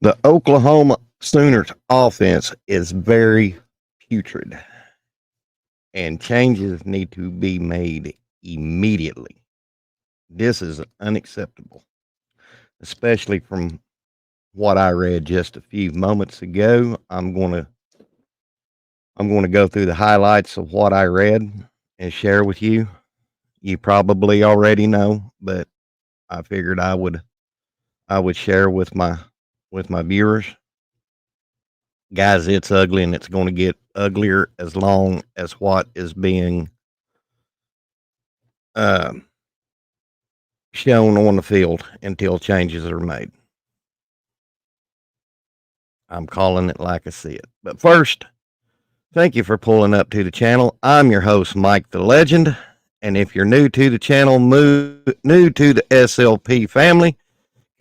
The Oklahoma Sooners offense is very putrid, and changes need to be made immediately. This is unacceptable, especially from what I read just a few moments ago. I'm going to go through the highlights of what I read and share with you. You probably already know, but I figured I would share with my viewers. Guys, it's ugly and it's going to get uglier as long as what is being uh, shown on the field until changes are made. I'm calling it like I see it. But first, thank you for pulling up to the channel. I'm your host, Mike the Legend. And if you're new to the channel, new to the SLP family,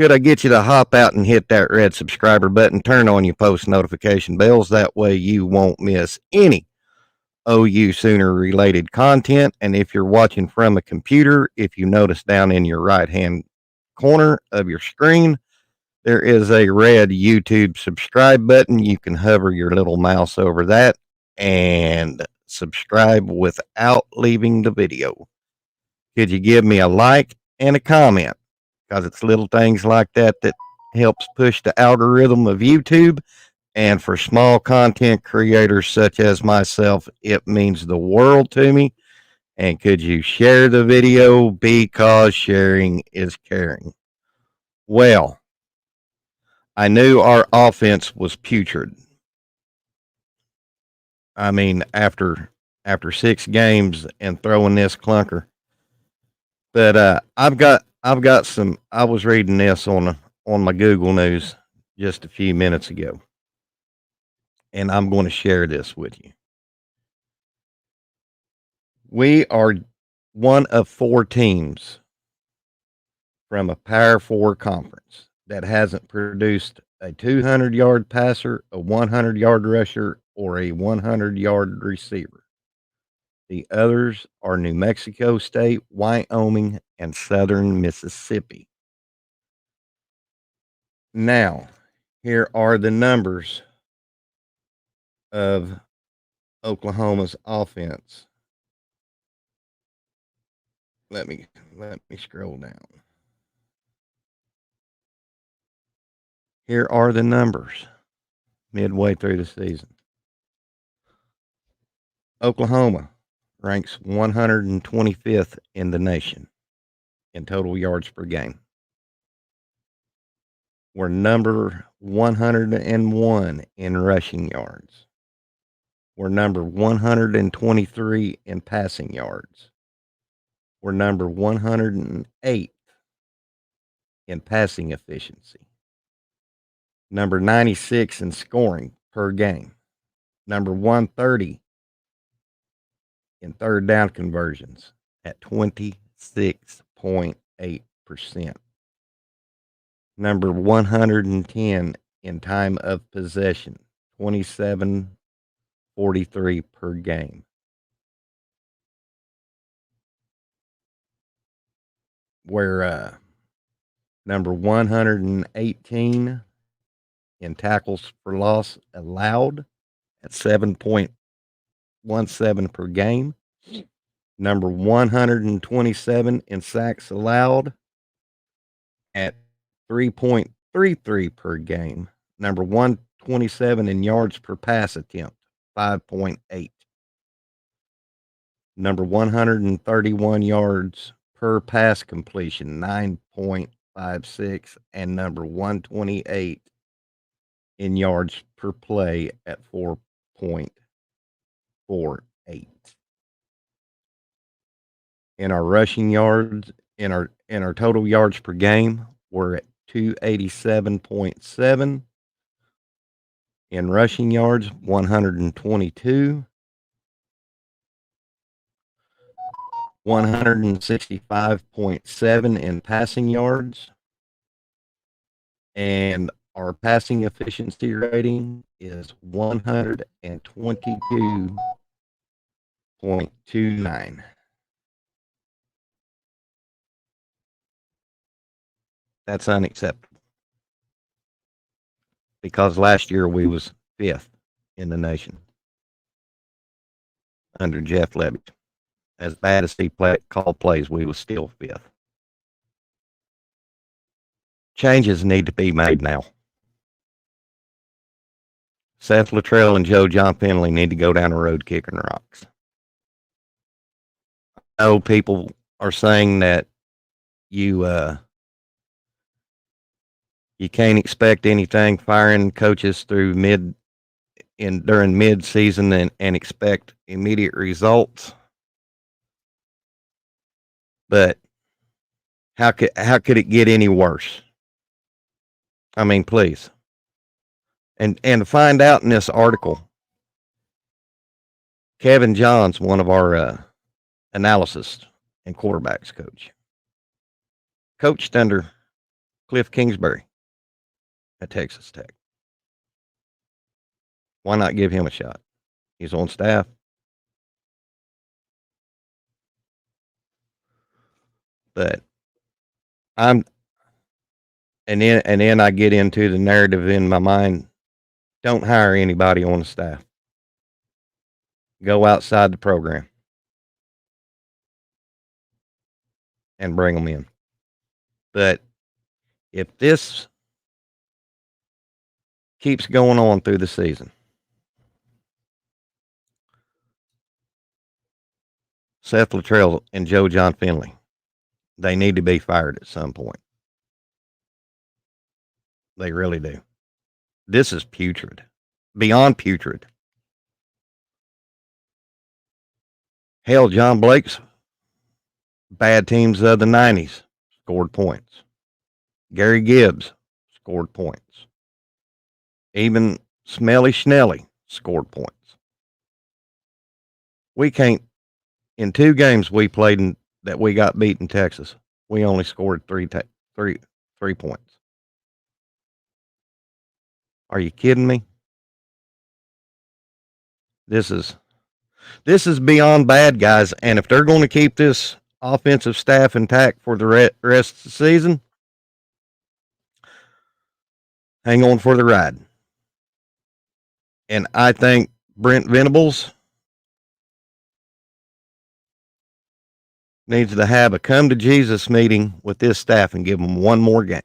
could I get you to hop out and hit that red subscriber button, turn on your post notification bells. That way you won't miss any OU Sooner related content. And if you're watching from a computer, if you notice down in your right hand corner of your screen, there is a red YouTube subscribe button. You can hover your little mouse over that and subscribe without leaving the video. Could you give me a like and a comment? Because it's little things like that that helps push the algorithm of YouTube. And for small content creators such as myself, it means the world to me. And could you share the video because sharing is caring? Well, I knew our offense was putrid. I mean, after 6 games and throwing this clunker, but I've got some. I was reading this on my Google News just a few minutes ago, and I'm going to share this with you. We are one of 4 teams from a Power 4 conference that hasn't produced a 200-yard passer, a 100-yard rusher, or a 100-yard receiver. The others are New Mexico State, Wyoming, and Southern Mississippi. Now, here are the numbers of Oklahoma's offense. Let me scroll down. Here are the numbers midway through the season. Oklahoma ranks 125th in the nation in total yards per game. We're number 101 in rushing yards. We're number 123 in passing yards. We're number 108 in passing efficiency. Number 96 in scoring per game. Number 130 in third down conversions at 26.8%. Number 110 in time of possession, 27.43 per game. We're number 118 in tackles for loss allowed at 7.17 per game. Number 127 in sacks allowed at 3.33 per game. Number 127 in yards per pass attempt, 5.8. Number 131 yards per pass completion, 9.56. And number 128 in yards per play at 4.48. In our rushing yards, in our total yards per game, we're at 287.7. In rushing yards, 122. 165.7 in passing yards. And our passing efficiency rating is 122.29. That's unacceptable. because last year we was fifth in the nation under Jeff Levy. As bad as he called plays, we was still fifth. Changes need to be made now. Seth Luttrell and John Finley need to go down the road kicking rocks. I know people are saying that you can't expect anything firing coaches through during mid season and expect immediate results. But how could it get any worse? I mean, please. And to find out in this article, Kevin Johns, one of our analysis and quarterbacks coached under Cliff Kingsbury at Texas Tech. Why not give him a shot? He's on staff. But and then I get into the narrative in my mind. Don't hire anybody on the staff. Go outside the program and bring them in. But if this keeps going on through the season, Seth Luttrell and John Finley, they need to be fired at some point. They really do. This is putrid. Beyond putrid. Hell, John Blake's bad teams of the 90s scored points. Gary Gibbs scored points. Even Smelly Schnelly scored points. We can't, in 2 games we played that we got beat in Texas, we only scored three points. Are you kidding me? This is beyond bad, guys. And if they're going to keep this offensive staff intact for the rest of the season, hang on for the ride. And I think Brent Venables needs to have a come to Jesus meeting with this staff and give them one more game.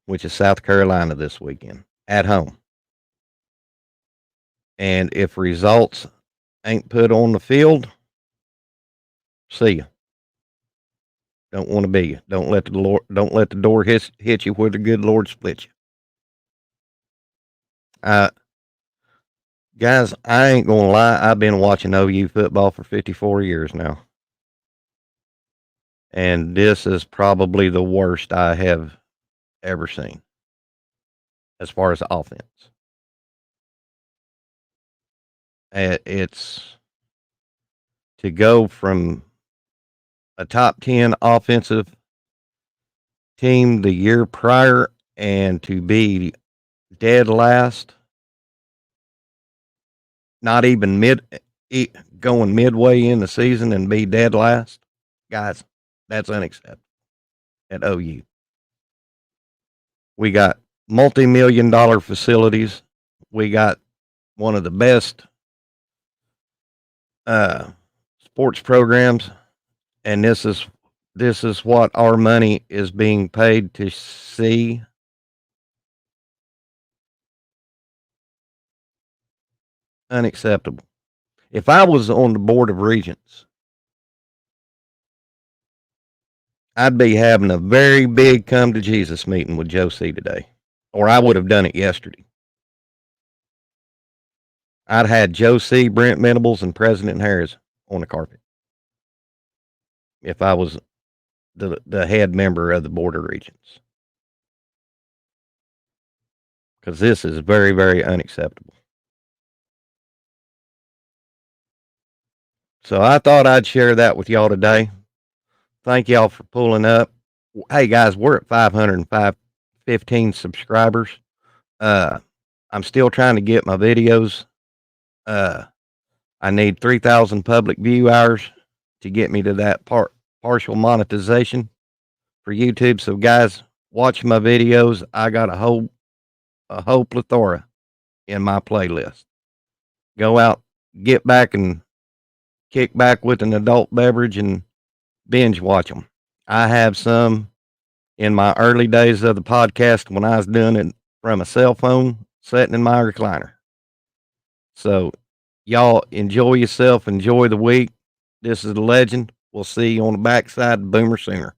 Which is South Carolina this weekend at home. And if results ain't put on the field, see ya. Don't want to be you. Don't let the door hit you where the good Lord split you. Guys, I ain't gonna lie. I've been watching OU football for 54 years now, and this is probably the worst I have ever seen as far as offense. It's to go from a top 10 offensive team the year prior and to be dead last, not even going midway in the season and be dead last. Guys, that's unacceptable at OU. We got multi-million-dollar facilities. We got one of the best sports programs, and this is what our money is being paid to see. Unacceptable. If I was on the Board of Regents, I'd be having a very big come to Jesus meeting with Joe C today, or I would have done it yesterday. I'd had Joe C, Brent Venables, and President Harris on the carpet if I was the head member of the Board of Regents, because this is very, very unacceptable. So I thought I'd share that with y'all today. Thank y'all for pulling up. Hey guys, we're at 515 subscribers. I'm still trying to get my videos. I need 3,000 public view hours to get me to that partial monetization. for YouTube. So guys, watch my videos. I got a whole plethora in my playlist. Go out, get back and kick back with an adult beverage and binge watch them. I have some in my early days of the podcast when I was doing it from a cell phone sitting in my recliner. So y'all enjoy yourself, enjoy the week. This is the legend. We'll see you on the backside of Boomer Sooner.